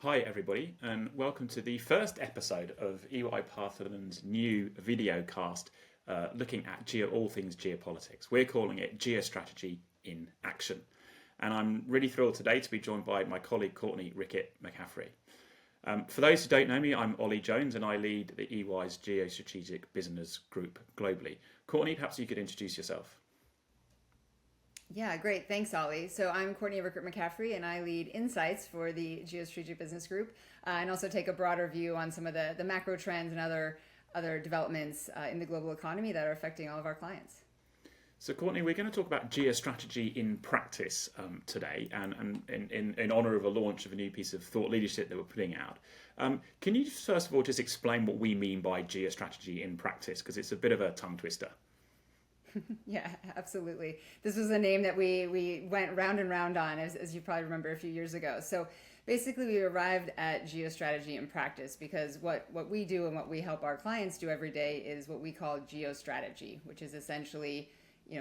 Hi everybody, and welcome to the first episode of EY-Parthenon's new video cast looking at all things geopolitics. We're calling it Geostrategy in Action. And I'm really thrilled today to be joined by my colleague Courtney, Rickett, McCaffrey. For those who don't know me, I'm Ollie Jones and I lead the EY's Geostrategic Business Group globally. Courtney, perhaps you could introduce yourself. Yeah, great. Thanks, Ollie. So I'm Courtney Rickett McCaffrey, and I lead insights for the Geostrategy Business Group, and also take a broader view on some of the macro trends and other developments in the global economy that are affecting all of our clients. So, Courtney, we're going to talk about geostrategy in practice today, and in honour of a launch of a new piece of thought leadership that we're putting out. Can you first of all just explain what we mean by geostrategy in practice? Because it's a bit of a tongue twister. Yeah, absolutely. This was a name that we went round and round on, as you probably remember, a few years ago. So basically, we arrived at geostrategy in practice because what we do and what we help our clients do every day is what we call geostrategy, which is essentially,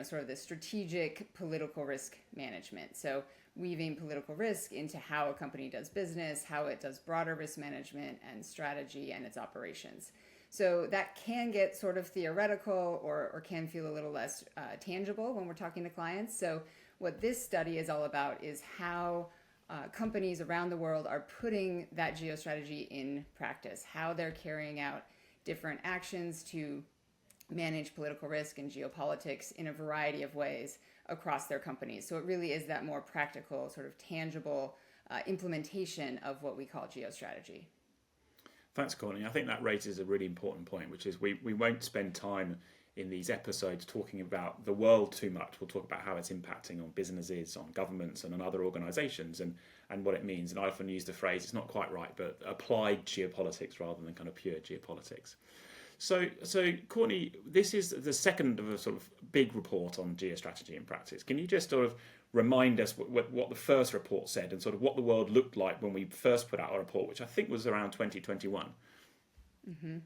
sort of the strategic political risk management. So weaving political risk into how a company does business, how it does broader risk management and strategy and its operations. So that can get sort of theoretical or can feel a little less tangible when we're talking to clients. So what this study is all about is how companies around the world are putting that geostrategy in practice, how they're carrying out different actions to manage political risk and geopolitics in a variety of ways across their companies. So it really is that more practical, sort of tangible implementation of what we call geostrategy. Thanks, Courtney. I think that raises a really important point, which is we won't spend time in these episodes talking about the world too much. We'll talk about how it's impacting on businesses, on governments, and on other organisations, and what it means. And I often use the phrase, it's not quite right, but applied geopolitics rather than kind of pure geopolitics. So Courtney, this is the second of a sort of big report on geostrategy in practice. Can you just sort of remind us what the first report said and sort of what the world looked like when we first put out our report, which I think was around 2021? Mm-hmm.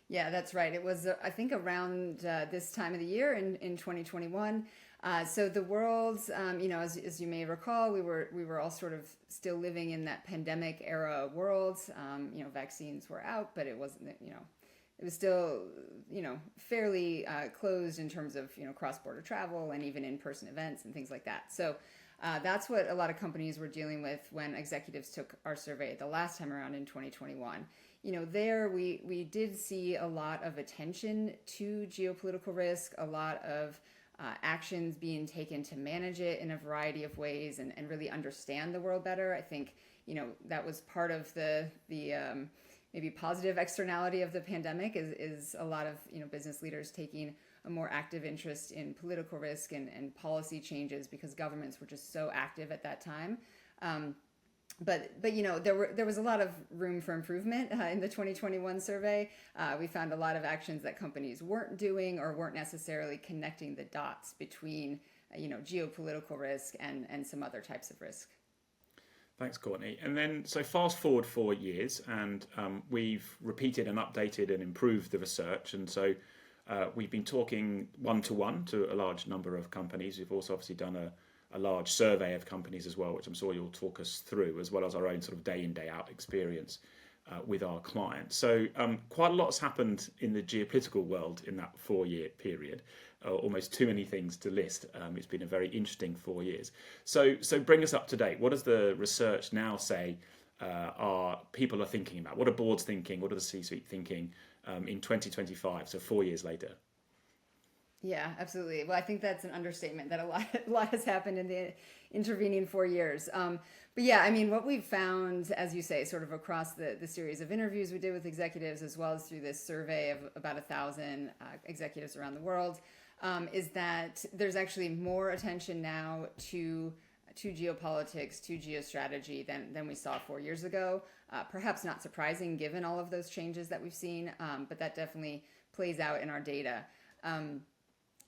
Yeah, that's right. It was, I think, around this time of the year in 2021. So the world's, as you may recall, we were all sort of still living in that pandemic era world. Vaccines were out, but it wasn't, it was still, fairly closed in terms of, cross-border travel and even in-person events and things like that. So that's what a lot of companies were dealing with when executives took our survey the last time around in 2021. There we did see a lot of attention to geopolitical risk, a lot of actions being taken to manage it in a variety of ways and really understand the world better. I think, that was part of the maybe positive externality of the pandemic is a lot of business leaders taking a more active interest in political risk and policy changes because governments were just so active at that time. But there was a lot of room for improvement in the 2021 survey. We found a lot of actions that companies weren't doing or weren't necessarily connecting the dots between geopolitical risk and some other types of risk. Thanks, Courtney. And then, so fast forward 4 years, and we've repeated and updated and improved the research. And so we've been talking one-to-one to a large number of companies. We've also obviously done a large survey of companies as well, which I'm sure you'll talk us through, as well as our own sort of day in, day out experience with our clients. So quite a lot's happened in the geopolitical world in that 4-year period. Almost too many things to list. It's been a very interesting 4 years. So bring us up to date. What does the research now say our people are thinking about? What are boards thinking? What are the C-suite thinking in 2025, so 4 years later? Yeah, absolutely. Well, I think that's an understatement that a lot has happened in the intervening 4 years. But yeah, I mean, what we've found, as you say, sort of across the series of interviews we did with executives, as well as through this survey of about 1,000 executives around the world, is that there's actually more attention now to geopolitics, to geostrategy than we saw 4 years ago. Perhaps not surprising given all of those changes that we've seen, but that definitely plays out in our data.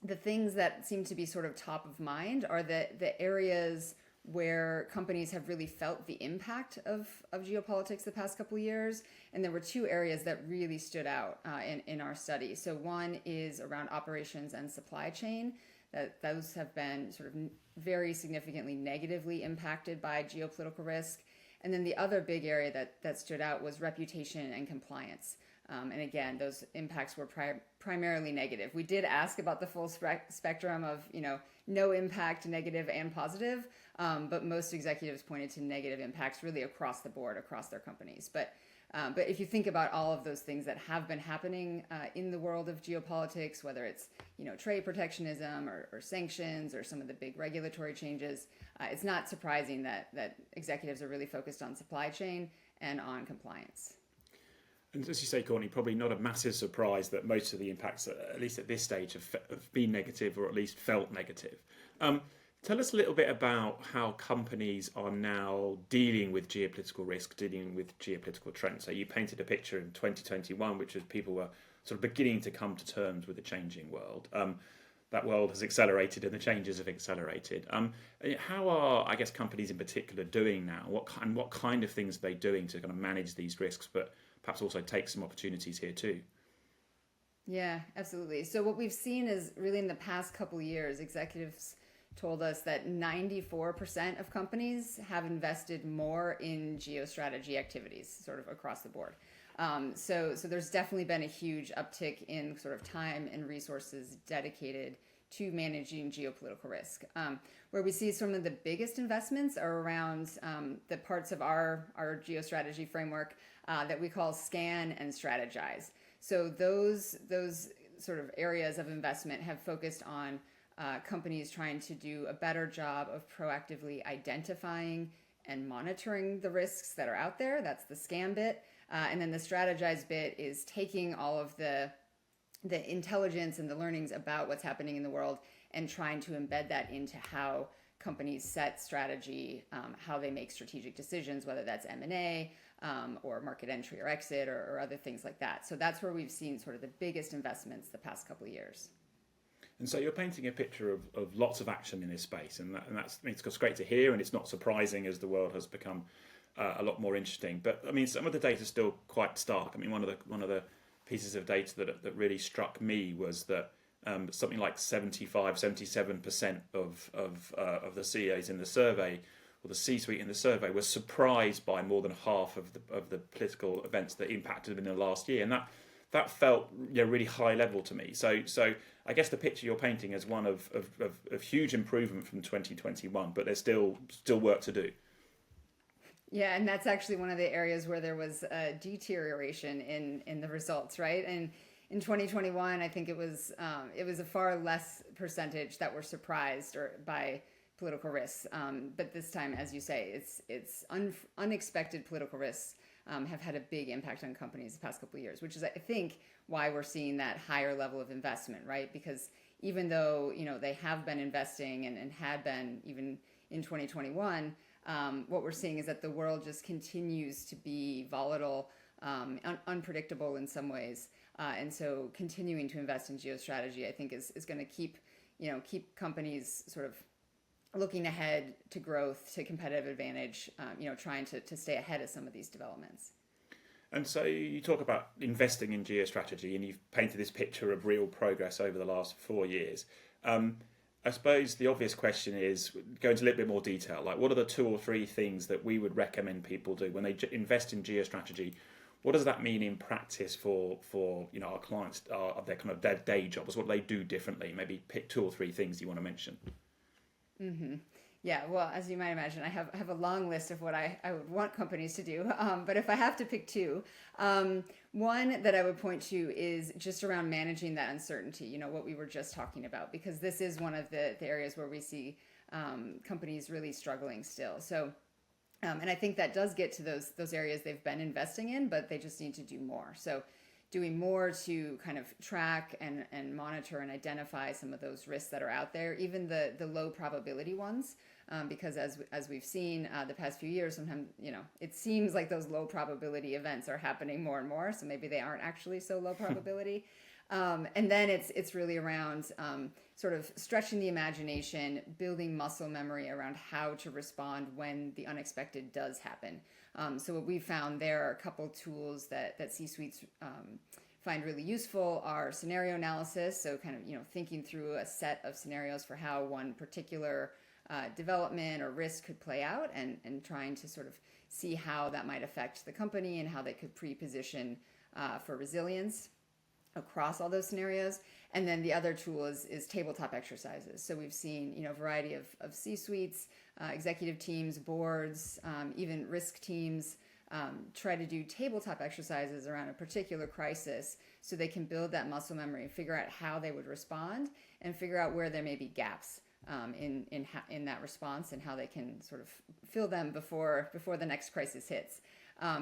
The things that seem to be sort of top of mind are the areas where companies have really felt the impact of geopolitics the past couple of years. And there were two areas that really stood out in our study. So one is around operations and supply chain. Those have been sort of very significantly negatively impacted by geopolitical risk. And then the other big area that stood out was reputation and compliance. And again, those impacts were primarily negative. We did ask about the full spectrum of, no impact, negative and positive, but most executives pointed to negative impacts really across the board, across their companies. But if you think about all of those things that have been happening in the world of geopolitics, whether it's trade protectionism or sanctions or some of the big regulatory changes, it's not surprising that executives are really focused on supply chain and on compliance. And as you say, Courtney, probably not a massive surprise that most of the impacts, at least at this stage, have been negative or at least felt negative. Tell us a little bit about how companies are now dealing with geopolitical risk, dealing with geopolitical trends. So you painted a picture in 2021, which was people were sort of beginning to come to terms with the changing world. That world has accelerated and the changes have accelerated. How are, I guess, companies in particular doing now? What kind of things are they doing to kind of manage these risks, but perhaps also take some opportunities here too? Yeah, absolutely. So what we've seen is really in the past couple of years, executives told us that 94% of companies have invested more in geostrategy activities, sort of across the board. So there's definitely been a huge uptick in sort of time and resources dedicated to managing geopolitical risk. Where we see some of the biggest investments are around the parts of our geostrategy framework that we call scan and strategize. So those sort of areas of investment have focused on companies trying to do a better job of proactively identifying and monitoring the risks that are out there. That's the scan bit. And then the strategize bit is taking all of the intelligence and the learnings about what's happening in the world and trying to embed that into how companies set strategy, how they make strategic decisions, whether that's M&A or market entry or exit or other things like that. So that's where we've seen sort of the biggest investments the past couple of years. And so you're painting a picture of lots of action in this space, and that's it's great to hear, and it's not surprising as the world has become a lot more interesting. But I mean, some of the data is still quite stark. I mean, one of the pieces of data that really struck me was that something like 77% of the CEOs in the survey, or the C-suite in the survey, were surprised by more than half of the political events that impacted them in the last year, and that felt really high level to me. So I guess the picture you're painting is one of huge improvement from 2021, but there's still work to do. Yeah, and that's actually one of the areas where there was a deterioration in the results, right? And in 2021, I think it was a far less percentage that were surprised by political risks. But this time, as you say, it's unexpected political risks have had a big impact on companies the past couple of years, which is, I think, why we're seeing that higher level of investment, right? Because even though they have been investing and had been even in 2021, what we're seeing is that the world just continues to be volatile, unpredictable in some ways, and so continuing to invest in geostrategy, I think, is going to keep companies sort of looking ahead to growth, to competitive advantage, trying to stay ahead of some of these developments. And so you talk about investing in geostrategy, and you've painted this picture of real progress over the last 4 years. I suppose the obvious question is, go into a little bit more detail. Like, what are the 2 or 3 things that we would recommend people do when they invest in geostrategy? What does that mean in practice for our clients, their day jobs? What do they do differently? Maybe pick 2 or 3 things you want to mention. Mm-hmm. Yeah, well, as you might imagine, I have a long list of what I would want companies to do. But if I have to pick 2, one that I would point to is just around managing that uncertainty, what we were just talking about, because this is one of the areas where we see companies really struggling still. So, and I think that does get to those areas they've been investing in, but they just need to do more. So doing more to kind of track and monitor and identify some of those risks that are out there, even the low probability ones, because as we've seen the past few years, sometimes it seems like those low probability events are happening more and more, so maybe they aren't actually so low probability. And then it's really around sort of stretching the imagination, building muscle memory around how to respond when the unexpected does happen. So what we found there are a couple tools that C-suites find really useful are scenario analysis. So kind of, thinking through a set of scenarios for how one particular development or risk could play out, and trying to sort of see how that might affect the company and how they could pre-position for resilience across all those scenarios. And then the other tool is tabletop exercises. So we've seen, a variety of C-suites, executive teams, boards, even risk teams try to do tabletop exercises around a particular crisis so they can build that muscle memory, figure out how they would respond, and figure out where there may be gaps in that response and how they can sort of fill them before the next crisis hits.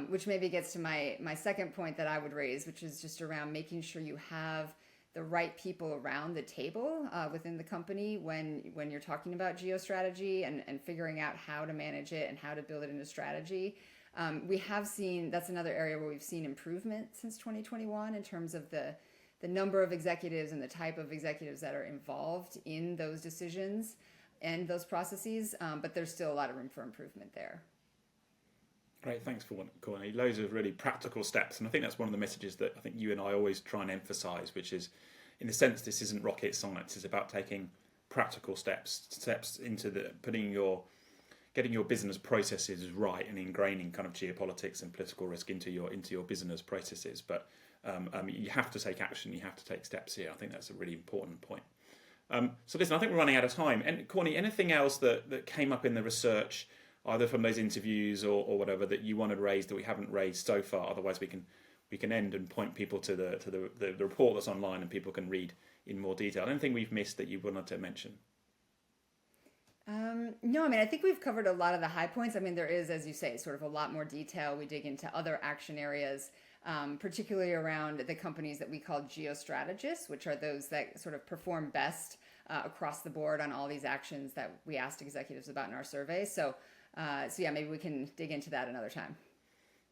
Which maybe gets to my second point that I would raise, which is just around making sure you have the right people around the table within the company when you're talking about geostrategy and figuring out how to manage it and how to build it into strategy. We have seen, that's another area where we've seen improvement since 2021 in terms of the number of executives and the type of executives that are involved in those decisions and those processes, but there's still a lot of room for improvement there. Great, thanks for Courtney. Loads of really practical steps, and I think that's one of the messages that I think you and I always try and emphasise, which is, in a sense, this isn't rocket science. It's about taking practical steps into getting your business processes right and ingraining kind of geopolitics and political risk into your business processes. But you have to take action. You have to take steps here. I think that's a really important point. So listen, I think we're running out of time. And Courtney, anything else that came up in the research, either from those interviews or whatever, that you wanted raised that we haven't raised so far? Otherwise, we can end and point people to the report that's online and people can read in more detail. Anything we've missed that you wanted to mention? No, I think we've covered a lot of the high points. There is, as you say, sort of a lot more detail. We dig into other action areas, particularly around the companies that we call geostrategists, which are those that sort of perform best across the board on all these actions that we asked executives about in our survey. So yeah, maybe we can dig into that another time.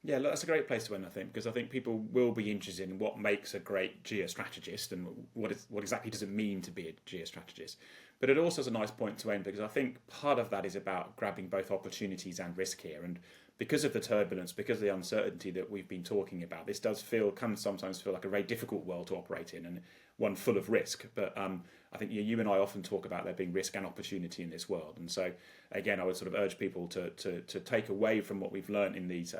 Yeah, look, that's a great place to end, I think, because I think people will be interested in what makes a great geostrategist and what exactly does it mean to be a geostrategist. But it also is a nice point to end, because I think part of that is about grabbing both opportunities and risk here. And because of the turbulence, because of the uncertainty that we've been talking about, this can sometimes feel like a very difficult world to operate in, and one full of risk. But I think you and I often talk about there being risk and opportunity in this world. And so, again, I would sort of urge people to take away from what we've learned in these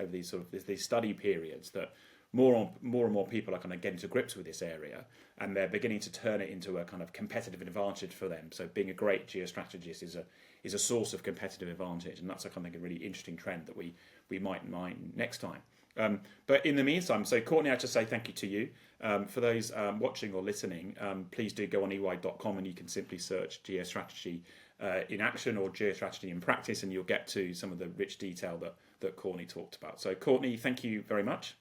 study periods that more and more people are kind of getting to grips with this area, and they're beginning to turn it into a kind of competitive advantage for them. So being a great geostrategist is a source of competitive advantage, and that's a really interesting trend that we might mind next time. But in the meantime, so Courtney, I just say thank you to you. For those watching or listening, please do go on EY.com and you can simply search geostrategy in action or geostrategy in practice, and you'll get to some of the rich detail that Courtney talked about. So Courtney, thank you very much.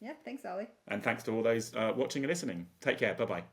Yeah, thanks, Ollie. And thanks to all those watching and listening. Take care. Bye-bye.